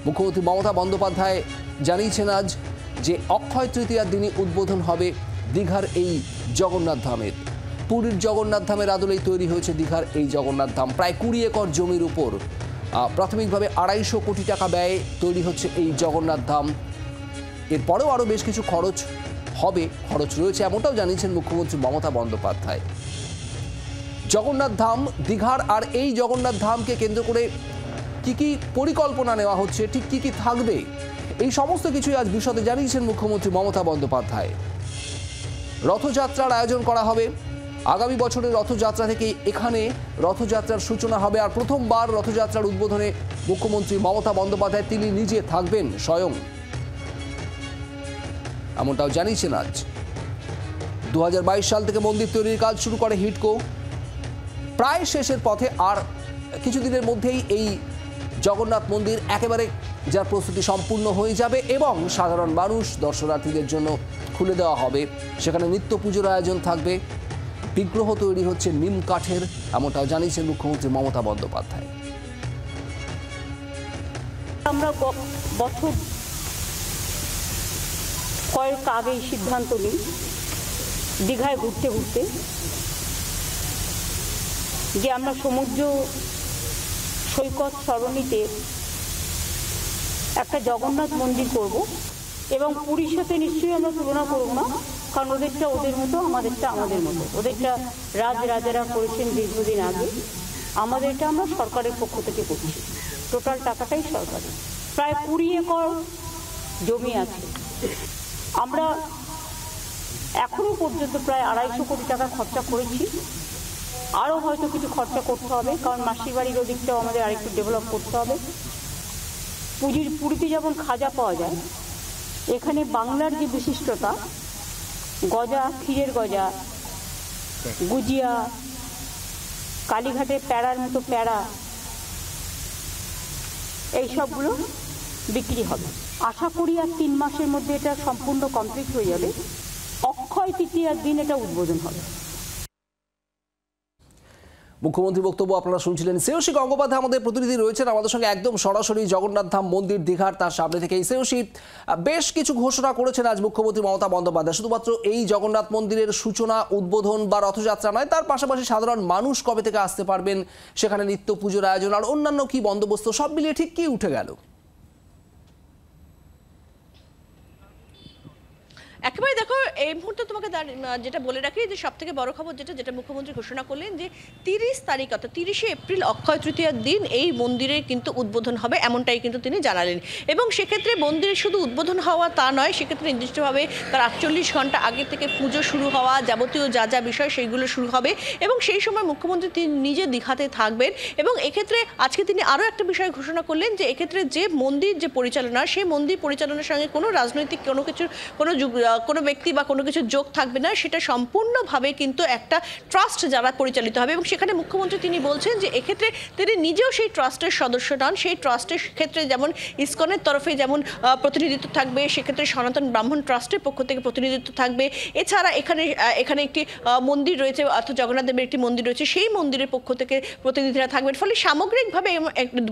মুখ্যমন্ত্রী মমতা বন্দ্যোপাধ্যায় জানিয়েছেন আজ যে অক্ষয় তৃতীয়ার দিনই উদ্বোধন হবে দীঘার এই জগন্নাথ ধামের। পুরীর জগন্নাথ ধামের আদলেই তৈরি হয়েছে দীঘার এই জগন্নাথ ধাম। প্রায় 20 একর জমির উপর প্রাথমিকভাবে 250 কোটি টাকা ব্যয়ে তৈরি হচ্ছে এই জগন্নাথ ধাম। এরপরেও আরও বেশ কিছু খরচ রয়েছে, এমনটাও জানিয়েছেন মুখ্যমন্ত্রী মমতা বন্দ্যোপাধ্যায়। জগন্নাথ ধাম দীঘার আর এই জগন্নাথ ধামকে কেন্দ্র করে কি কি পরিকল্পনা নেওয়া হচ্ছে, ঠিক কি কি থাকবে, এই সমস্ত কিছুই আজ বিশদে জানিয়েছেন মুখ্যমন্ত্রী মমতা বন্দ্যোপাধ্যায়। রথযাত্রার আয়োজন করা হবে। আগামী বছরের রথযাত্রা থেকে এখানে রথযাত্রার সূচনা হবে। আর প্রথমবার রথযাত্রার উদ্বোধনে মুখ্যমন্ত্রী মমতা বন্দ্যোপাধ্যায় তিনি নিজে থাকবেন স্বয়ং, এমনটাও জানিয়েছেন আজ। 2022 সাল থেকে মন্দির তৈরির কাজ শুরু করে হিডকো। প্রায় শেষের পথে, আর কিছুদিনের মধ্যেই এই জগন্নাথ মন্দির একেবারে যার প্রস্তুতি সম্পূর্ণ হয়ে যাবে এবং সাধারণ মানুষ দর্শনার্থীদের জন্য খুলে দেওয়া হবে। সেখানে নিত্য পুজোর আয়োজন থাকবে। বিগ্রহ তৈরি হচ্ছে নিম কাঠের, এমনটাও জানিয়েছেন মুখ্যমন্ত্রী মমতা বন্দ্যোপাধ্যায়। আমরা বছর কয়েক আগেই সিদ্ধান্ত নিই দীঘায় ঘুরতে ঘুরতে যে আমরা সমুদ্র সৈকত সরণিতে একটা জগন্নাথ মন্দির করব এবং পুরীর সাথে নিশ্চয়ই আমরা তুলনা করব না, কারণ ওদেরটা ওদের মতো, আমাদেরটা আমাদের মতো। ওদেরটা রাজারা করেছেন দীর্ঘদিন আগে, আমাদেরটা আমরা সরকারের পক্ষ থেকে করছি। টোটাল টাকাটাই সরকারি। প্রায় 20 একর জমি আছে। আমরা এখনো পর্যন্ত প্রায় 250 কোটি টাকা খরচা করেছি। আরও হয়তো কিছু খরচা করতে হবে, কারণ মাসির বাড়ির ওদিকটাও আমাদের আরেকটু ডেভেলপ করতে হবে। পুরীতে যেমন খাজা পাওয়া যায়, এখানে বাংলার যে বিশিষ্টতা, গজা, ক্ষীরের গজা, গুজিয়া, কালীঘাটের প্যাড়ার মতো প্যাড়া, এইসবগুলো বিক্রি হবে। আশা করি আর 3 মাসের মধ্যে এটা সম্পূর্ণ কমপ্লিট হয়ে যাবে। অক্ষয় তৃতীয়ার দিন এটা উদ্বোধন হবে। মুখ্যমন্ত্রী বক্তব্য আপনারা শুনছিলেন। শ্রেয়সী গঙ্গোপাধ্যায় আমাদের প্রতিনিধি রয়েছেন আমাদের সঙ্গে একদম সরাসরি জগন্নাথ ধাম মন্দির দীঘার তার সামনে থেকে। শ্রেয়সী, বেশ কিছু ঘোষণা করেছেন আজ মুখ্যমন্ত্রী মমতা বন্দ্যোপাধ্যায়। শুধুমাত্র এই জগন্নাথ মন্দিরের সূচনা, উদ্বোধন বা রথযাত্রা নয়, তার পাশাপাশি সাধারণ মানুষ কবে থেকে আসতে পারবেন, সেখানে নিত্য পুজোর আয়োজন আর অন্যান্য কি বন্দোবস্ত, সব মিলিয়ে ঠিক কি উঠে গেল? একেবারে দেখো, এই মুহূর্তে তোমাকে যেটা বলে রাখি যে সব থেকে বড় খবর যেটা মুখ্যমন্ত্রী ঘোষণা করলেন যে 30 তারিখ অর্থাৎ 30শে এপ্রিল অক্ষয় তৃতীয়ার দিন এই মন্দিরের কিন্তু উদ্বোধন হবে, এমনটাই কিন্তু তিনি জানালেন। এবং সেক্ষেত্রে মন্দিরের শুধু উদ্বোধন হওয়া তা নয়, সেক্ষেত্রে নির্দিষ্টভাবে তার 48 ঘন্টা আগে থেকে পুজো শুরু হওয়া, যাবতীয় যা বিষয় সেইগুলো শুরু হবে এবং সেই সময় মুখ্যমন্ত্রী তিনি নিজে দীঘাতে থাকবেন। এবং এক্ষেত্রে আজকে তিনি আরও একটা বিষয় ঘোষণা করলেন যে এক্ষেত্রে যে মন্দির যে পরিচালনা, সেই মন্দির পরিচালনার সঙ্গে কোনো রাজনৈতিক কোনো ব্যক্তি বা কোনো কিছু যোগ থাকবে না, সেটা সম্পূর্ণভাবে কিন্তু একটা ট্রাস্ট যারা পরিচালিত হবে। এবং সেখানে মুখ্যমন্ত্রী তিনি বলছেন যে এক্ষেত্রে তিনি নিজেও সেই ট্রাস্টের সদস্য নন। সেই ট্রাস্টের ক্ষেত্রে যেমন ইসকনের তরফে যেমন প্রতিনিধিত্ব থাকবে, সেক্ষেত্রে সনাতন ব্রাহ্মণ ট্রাস্টের পক্ষ থেকে প্রতিনিধিত্ব থাকবে। এছাড়া এখানে একটি মন্দির রয়েছে, অর্থাৎ জগন্নাথ দেবের একটি মন্দির রয়েছে, সেই মন্দিরের পক্ষ থেকে প্রতিনিধিরা থাকবেন। ফলে সামগ্রিকভাবে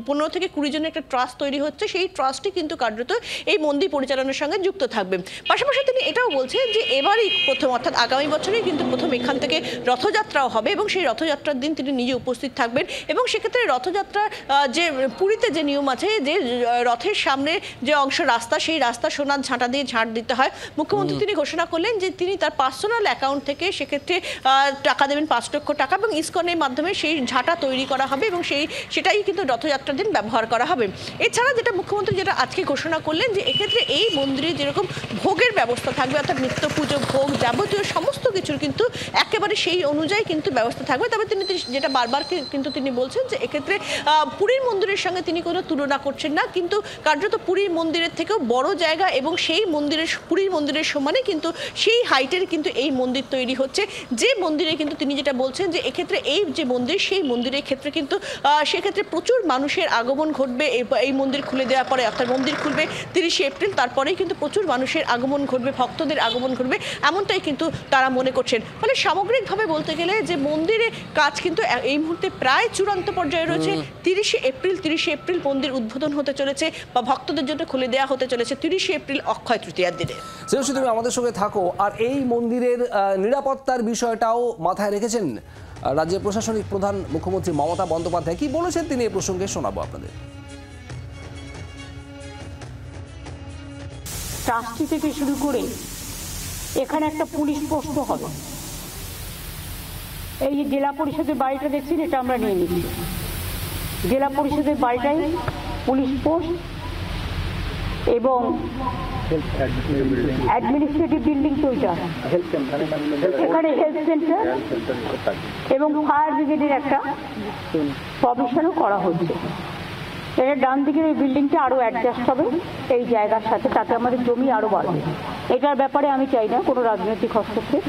15 থেকে 20 জনের একটা ট্রাস্ট তৈরি হচ্ছে। সেই ট্রাস্টই কিন্তু কার্যত এই মন্দির পরিচালনার সঙ্গে যুক্ত থাকবে। পাশাপাশি তিনি এটাও বলছেন যে এবারই প্রথম, অর্থাৎ আগামী বছরেই কিন্তু প্রথম এখান থেকে রথযাত্রাও হবে এবং সেই রথযাত্রার দিন তিনি নিজে উপস্থিত থাকবেন। এবং সেক্ষেত্রে রথযাত্রার যে পুরীতে যে নিয়ম আছে যে রথের সামনে যে অংশ রাস্তা, সেই রাস্তা সোনার ঝাঁটা দিয়ে ঝাঁট দিতে হয়। মুখ্যমন্ত্রী তিনি ঘোষণা করলেন যে তিনি তার পার্সোনাল অ্যাকাউন্ট থেকে সেক্ষেত্রে টাকা দেবেন 5 লক্ষ টাকা এবং ইসকনের মাধ্যমে সেই ঝাঁটা তৈরি করা হবে এবং সেটাই কিন্তু রথযাত্রার দিন ব্যবহার করা হবে। এছাড়া যেটা মুখ্যমন্ত্রী আজকে ঘোষণা করলেন যে এক্ষেত্রে এই মন্দিরে যেরকম ভোগের ব্যবস্থা থাকবে, অর্থাৎ নিত্য পুজো, ভোগ, যাবতীয় সমস্ত কিছুর কিন্তু একেবারে সেই অনুযায়ী কিন্তু ব্যবস্থা থাকবে। তবে তিনি যেটা বারবার কিন্তু তিনি বলছেন যে এক্ষেত্রে পুরীর মন্দিরের সঙ্গে তিনি কোনো তুলনা করছেন না, কিন্তু কার্যত পুরীর মন্দিরের থেকেও বড় জায়গা এবং সেই পুরীর মন্দিরের সমানে কিন্তু সেই হাইটের কিন্তু এই মন্দির তৈরি হচ্ছে। যে মন্দিরে কিন্তু তিনি যেটা বলছেন যে এক্ষেত্রে এই যে মন্দির, সেই মন্দিরের ক্ষেত্রে কিন্তু সেক্ষেত্রে প্রচুর মানুষের আগমন ঘটবে। এই মন্দির খুলে দেওয়ার পরে, অর্থাৎ মন্দির খুলবে 30শে এপ্রিল, তারপরেই কিন্তু প্রচুর মানুষের আগমন ঘটবে, ভক্তদের আগমন ঘটবে, এমনটাই কিন্তু তারা মনে করছেন। ফলে সামগ্রিকভাবে বলতে গেলে যে মন্দিরে কাজ কিন্তু এই মুহূর্তে প্রায় চূড়ান্ত পর্যায়ে রয়েছে। 30 এপ্রিল মন্দির উদ্বোধন হতে চলেছে বা ভক্তদের জন্য খুলে দেওয়া হতে চলেছে 30 এপ্রিল অক্ষয় তৃতীয়ার দিনে। শ্রেয়সী, তুমি আমাদের সঙ্গে থাকো। আর এই মন্দিরের নিরাপত্তার বিষয়টাও মাথায় রেখেছেন রাজ্যের প্রশাসনিক প্রধান মুখ্যমন্ত্রী মমতা বন্দ্যোপাধ্যায়। কি বলেছেন তিনি এই প্রসঙ্গে শোনাবো আপনাদের। ট্রাস্টি থেকে শুরু করে এখানে একটা পুলিশ পোস্ট হবে। এই যে জেলা পরিষদের বাড়িটা দেখছেন, এটা আমরা নিয়ে নিচ্ছি। জেলা পরিষদের বাড়িটাই পুলিশ পোস্ট এবং অ্যাডমিনিস্ট্রেটিভ বিল্ডিং তো ওইটা, এখানে হেলথ সেন্টার এবং ফায়ার ব্রিগেডের একটা প্রভিশনও করা হচ্ছে। এটা ডান দিকের এই বিল্ডিংটা আরও অ্যাডজাস্ট হবে এই জায়গার সাথে, তাতে আমাদের জমি আরও বাড়বে। এটার ব্যাপারে আমি চাই না কোনো রাজনৈতিক হস্তক্ষেপ।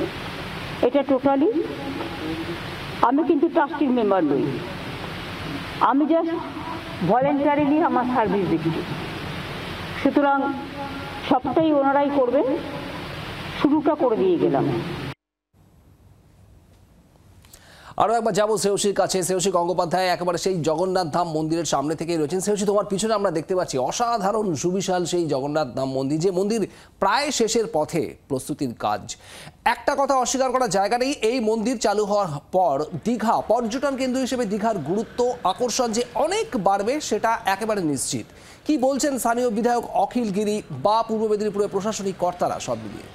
এটা টোটালি, আমি কিন্তু ট্রাস্টির মেম্বার নই, আমি জাস্ট ভলেন্টারিলি আমার সার্ভিস দিচ্ছি। সুতরাং সবটাই ওনারাই করবেন, শুরুটা করে দিয়ে গেলাম। আরও একবার যাবো শ্রেয়সীর কাছে। শ্রেয়সী গঙ্গোপাধ্যায় একেবারে সেই জগন্নাথ ধাম মন্দিরের সামনে থেকেই রয়েছেন। শ্রেয়সী, তোমার পিছনে আমরা দেখতে পাচ্ছি অসাধারণ সুবিশাল সেই জগন্নাথ ধাম মন্দির, যে মন্দির প্রায় শেষের পথে প্রস্তুতির কাজ। একটা কথা অস্বীকার করার জায়গা নেই, এই মন্দির চালু হওয়ার পর দীঘা পর্যটন কেন্দ্র হিসেবে দীঘার গুরুত্ব আকর্ষণ যে অনেক বাড়বে সেটা একেবারে নিশ্চিত। কি বলছেন স্থানীয় বিধায়ক অখিল গিরি বা পূর্ব মেদিনীপুরের প্রশাসনিক কর্তারা সব মিলিয়ে?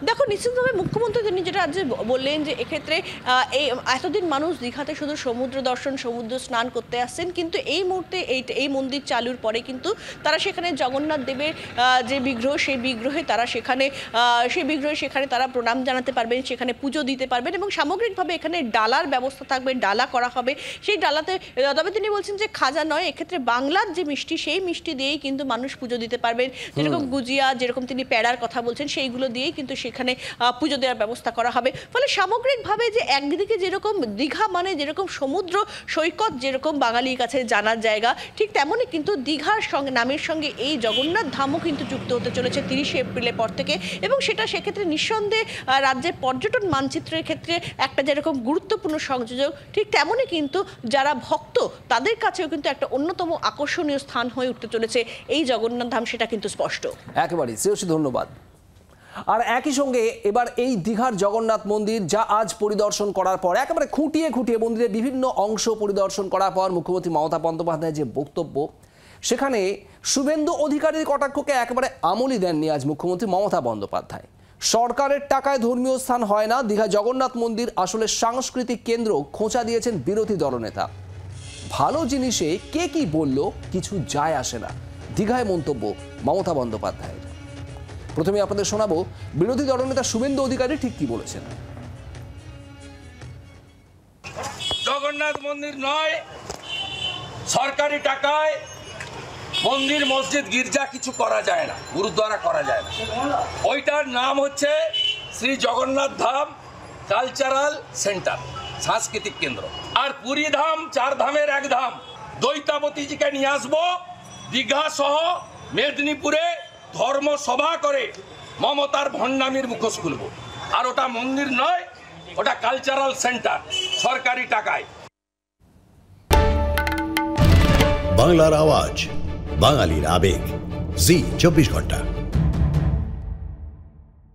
দেখো, নিশ্চিতভাবে মুখ্যমন্ত্রী তিনি যেটা আজ বললেন যে এক্ষেত্রে এই এতদিন মানুষ দীঘাতে শুধু সমুদ্র দর্শন, সমুদ্র স্নান করতে আসছেন, কিন্তু এই মুহূর্তে এই মন্দির চালুর পরে কিন্তু তারা সেখানে জগন্নাথ দেবের যে বিগ্রহ, সেই বিগ্রহে তারা সেখানে তারা প্রণাম জানাতে পারবেন, সেখানে পুজো দিতে পারবেন এবং সামগ্রিকভাবে এখানে ডালার ব্যবস্থা থাকবে, ডালা করা হবে সেই ডালাতে। তবে তিনি বলছেন যে খাজা নয়, এক্ষেত্রে বাংলার যে মিষ্টি, সেই মিষ্টি দিয়েই কিন্তু মানুষ পুজো দিতে পারবেন। যেরকম গুজিয়া, যেরকম তিনি প্যাড়ার কথা বলছেন, সেইগুলো দিয়েই কিন্তু সেখানে পুজো দেওয়ার ব্যবস্থা করা হবে। ফলে সামগ্রিকভাবে যে একদিকে যেরকম দীঘা মানে যেরকম সমুদ্র সৈকত, যেরকম বাঙালির কাছে জানার জায়গা, ঠিক তেমনই কিন্তু দীঘার সঙ্গে নামের সঙ্গে এই জগন্নাথ ধামও কিন্তু যুক্ত হতে চলেছে 30 এপ্রিলের পর থেকে। এবং সেটা সেক্ষেত্রে নিঃসন্দেহে রাজ্যের পর্যটন মানচিত্রের ক্ষেত্রে একটা যেরকম গুরুত্বপূর্ণ সংযোজক, ঠিক তেমনই কিন্তু যারা ভক্ত তাদের কাছেও কিন্তু একটা অন্যতম আকর্ষণীয় স্থান হয়ে উঠতে চলেছে এই জগন্নাথ ধাম, সেটা কিন্তু স্পষ্ট। একেবারেই শ্রেয়সী, ধন্যবাদ। আর একই সঙ্গে এবার এই দীঘার জগন্নাথ মন্দির যা আজ পরিদর্শন করার পর, একেবারে খুঁটিয়ে খুঁটিয়ে মন্দিরের বিভিন্ন অংশ পরিদর্শন করার পর মুখ্যমন্ত্রী মমতা বন্দ্যোপাধ্যায়ের যে বক্তব্য, সেখানে শুভেন্দু অধিকারীর কটাক্ষকে একেবারে আমলই দেননি আজ মুখ্যমন্ত্রী মমতা বন্দ্যোপাধ্যায়। সরকারের টাকায় ধর্মীয় স্থান হয় না, দীঘা জগন্নাথ মন্দির আসলে সাংস্কৃতিক কেন্দ্র খোঁচা দিয়েছেন বিরোধী দলনেতা। ভালো জিনিসে কে কি বলল কিছু যায় আসে না, দীঘায় মন্তব্য মমতা বন্দ্যোপাধ্যায়ের। প্রথমে আপনাদের শোনাবো বিরোধী দলনেতা শুভেন্দু অধিকারী ঠিক কি বলেছেন। জগন্নাথ মন্দির নয়, সরকারি টাকায় মন্দির, মসজিদ, গির্জা কিছু করা যায় না, গুরুদ্বারা করা যায় না। ওইটার নাম হচ্ছে শ্রী জগন্নাথ ধাম কালচারাল সেন্টার, সাংস্কৃতিক কেন্দ্র। আর পুরী ধাম 4 ধামের 1 ধাম দৈতাবতীজিকে নিয়ে আসবো, দীঘা সহ মেদিনীপুরে ধর্মসভা করে মমতার ভণ্ডামির মুখোশ খুলব। আর ওটা মন্দির নয়, ওটা কালচারাল সেন্টার, সরকারি টাকায়। বাংলার আওয়াজ, বাঙালির আবেগ, জি 24 ঘন্টা।